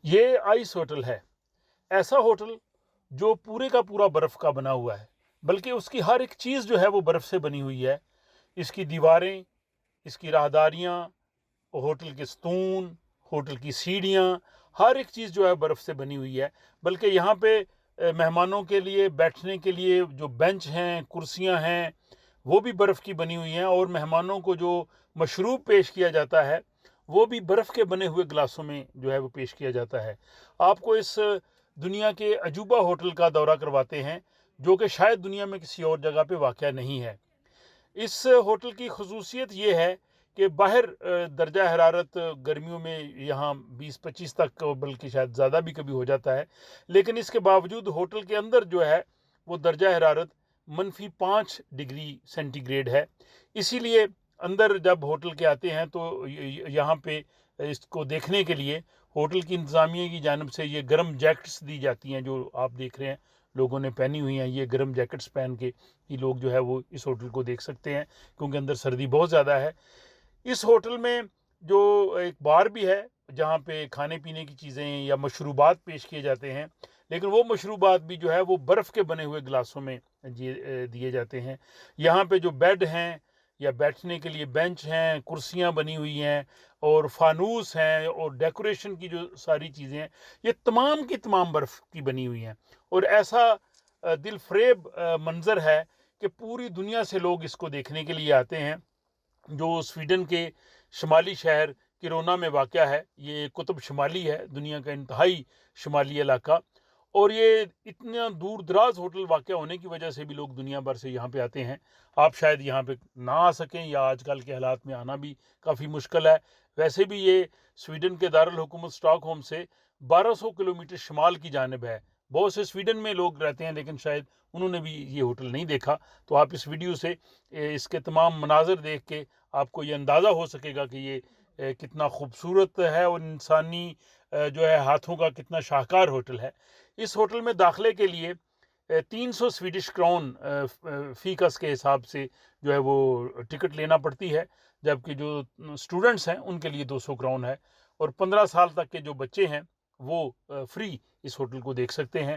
یہ ice hotel ہے، ایسا ہوٹل جو پورے کا پورا برف کا بنا ہوا ہے، بلکہ اس کی ہر ایک چیز جو ہے وہ برف سے بنی ہوئی ہے۔ اس کی دیواریں، اس کی راہداریاں، ہوٹل کے ستون، ہوٹل کی سیڑھیاں، ہر ایک چیز جو ہے برف سے بنی ہوئی ہے۔ بلکہ یہاں پہ مہمانوں کے لیے بیٹھنے کے لیے جو بینچ ہیں، کرسیاں ہیں، وہ بھی برف کی بنی ہوئی ہیں، اور مہمانوں کو جو مشروب پیش کیا جاتا ہے وہ بھی برف کے بنے ہوئے گلاسوں میں جو ہے وہ پیش کیا جاتا ہے۔ آپ کو اس دنیا کے عجوبہ ہوٹل کا دورہ کرواتے ہیں، جو کہ شاید دنیا میں کسی اور جگہ پہ واقع نہیں ہے۔ اس ہوٹل کی خصوصیت یہ ہے کہ باہر درجہ حرارت گرمیوں میں یہاں 20-25 تک، بلکہ شاید زیادہ بھی کبھی ہو جاتا ہے، لیکن اس کے باوجود ہوٹل کے اندر جو ہے وہ درجہ حرارت -5 ڈگری سینٹی گریڈ ہے۔ اسی لیے اندر جب ہوٹل کے آتے ہیں تو یہاں پہ اس کو دیکھنے کے لیے ہوٹل کی انتظامیہ کی جانب سے یہ گرم جیکٹس دی جاتی ہیں، جو آپ دیکھ رہے ہیں لوگوں نے پہنی ہوئی ہیں۔ یہ گرم جیکٹس پہن کے ہی لوگ جو ہے وہ اس ہوٹل کو دیکھ سکتے ہیں، کیونکہ اندر سردی بہت زیادہ ہے۔ اس ہوٹل میں جو ایک بار بھی ہے جہاں پہ کھانے پینے کی چیزیں یا مشروبات پیش کیے جاتے ہیں، لیکن وہ مشروبات بھی جو ہے وہ برف کے بنے ہوئے گلاسوں میں دیے جاتے ہیں۔ یہاں پہ جو بیڈ ہیں یا بیٹھنے کے لیے بینچ ہیں، کرسیاں بنی ہوئی ہیں، اور فانوس ہیں، اور ڈیکوریشن کی جو ساری چیزیں ہیں، یہ تمام کی تمام برف کی بنی ہوئی ہیں۔ اور ایسا دل فریب منظر ہے کہ پوری دنیا سے لوگ اس کو دیکھنے کے لیے آتے ہیں۔ جو سویڈن کے شمالی شہر کرونا میں واقع ہے، یہ قطب شمالی ہے، دنیا کا انتہائی شمالی علاقہ، اور یہ اتنا دور دراز ہوٹل واقع ہونے کی وجہ سے بھی لوگ دنیا بھر سے یہاں پہ آتے ہیں۔ آپ شاید یہاں پہ نہ آ سکیں، یا آج کل کے حالات میں آنا بھی کافی مشکل ہے۔ ویسے بھی یہ سویڈن کے دارالحکومت اسٹاک ہوم سے 1200 کلومیٹر شمال کی جانب ہے۔ بہت سے سویڈن میں لوگ رہتے ہیں، لیکن شاید انہوں نے بھی یہ ہوٹل نہیں دیکھا۔ تو آپ اس ویڈیو سے اس کے تمام مناظر دیکھ کے آپ کو یہ اندازہ ہو سکے گا کہ یہ کتنا خوبصورت ہے، اور انسانی جو ہے ہاتھوں کا کتنا شاہکار ہوٹل ہے۔ اس ہوٹل میں داخلے کے لیے 300 سویڈش کرون فی کس کے حساب سے جو ہے وہ ٹکٹ لینا پڑتی ہے، جبکہ جو سٹوڈنٹس ہیں ان کے لیے 200 کرون ہے، اور 15 سال تک کے جو بچے ہیں وہ فری اس ہوٹل کو دیکھ سکتے ہیں۔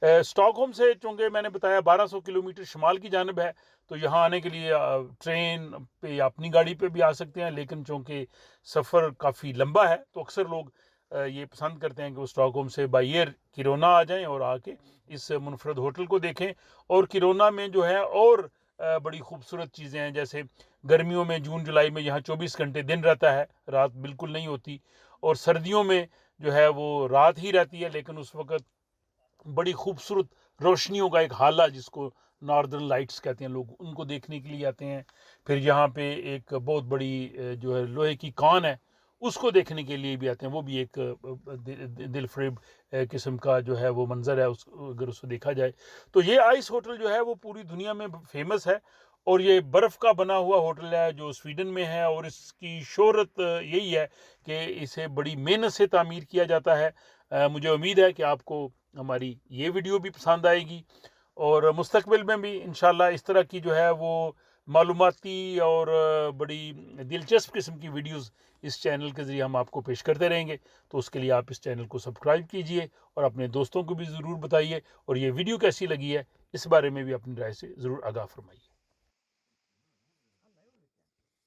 اسٹاک ہوم سے چونکہ میں نے بتایا 1200 کلومیٹر شمال کی جانب ہے، تو یہاں آنے کے لیے ٹرین پہ یا اپنی گاڑی پہ بھی آ سکتے ہیں، لیکن چونکہ سفر کافی لمبا ہے تو اکثر لوگ یہ پسند کرتے ہیں کہ وہ اسٹاک ہوم سے بائی ایئر کرونا آ جائیں اور آ کے اس منفرد ہوٹل کو دیکھیں۔ اور کرونا میں جو ہے اور بڑی خوبصورت چیزیں ہیں، جیسے گرمیوں میں جون جولائی میں یہاں 24 گھنٹے دن رہتا ہے، رات بالکل نہیں ہوتی، اور سردیوں میں جو ہے وہ رات ہی رہتی ہے، لیکن اس وقت بڑی خوبصورت روشنیوں کا ایک حالہ، جس کو ناردرن لائٹس کہتے ہیں، لوگ ان کو دیکھنے کے لیے آتے ہیں۔ پھر یہاں پہ ایک بہت بڑی جو ہے لوہے کی کان ہے، اس کو دیکھنے کے لیے بھی آتے ہیں۔ وہ بھی ایک دل فریب قسم کا جو ہے وہ منظر ہے، اگر اس کو دیکھا جائے تو۔ یہ آئس ہوٹل جو ہے وہ پوری دنیا میں فیمس ہے، اور یہ برف کا بنا ہوا ہوٹل ہے جو سویڈن میں ہے، اور اس کی شہرت یہی ہے کہ اسے بڑی محنت سے تعمیر کیا جاتا ہے۔ مجھے امید ہے کہ آپ کو ہماری یہ ویڈیو بھی پسند آئے گی، اور مستقبل میں بھی انشاءاللہ اس طرح کی جو ہے وہ معلوماتی اور بڑی دلچسپ قسم کی ویڈیوز اس چینل کے ذریعے ہم آپ کو پیش کرتے رہیں گے۔ تو اس کے لیے آپ اس چینل کو سبسکرائب کیجئے، اور اپنے دوستوں کو بھی ضرور بتائیے، اور یہ ویڈیو کیسی لگی ہے اس بارے میں بھی اپنی رائے سے ضرور آگاہ فرمائیے۔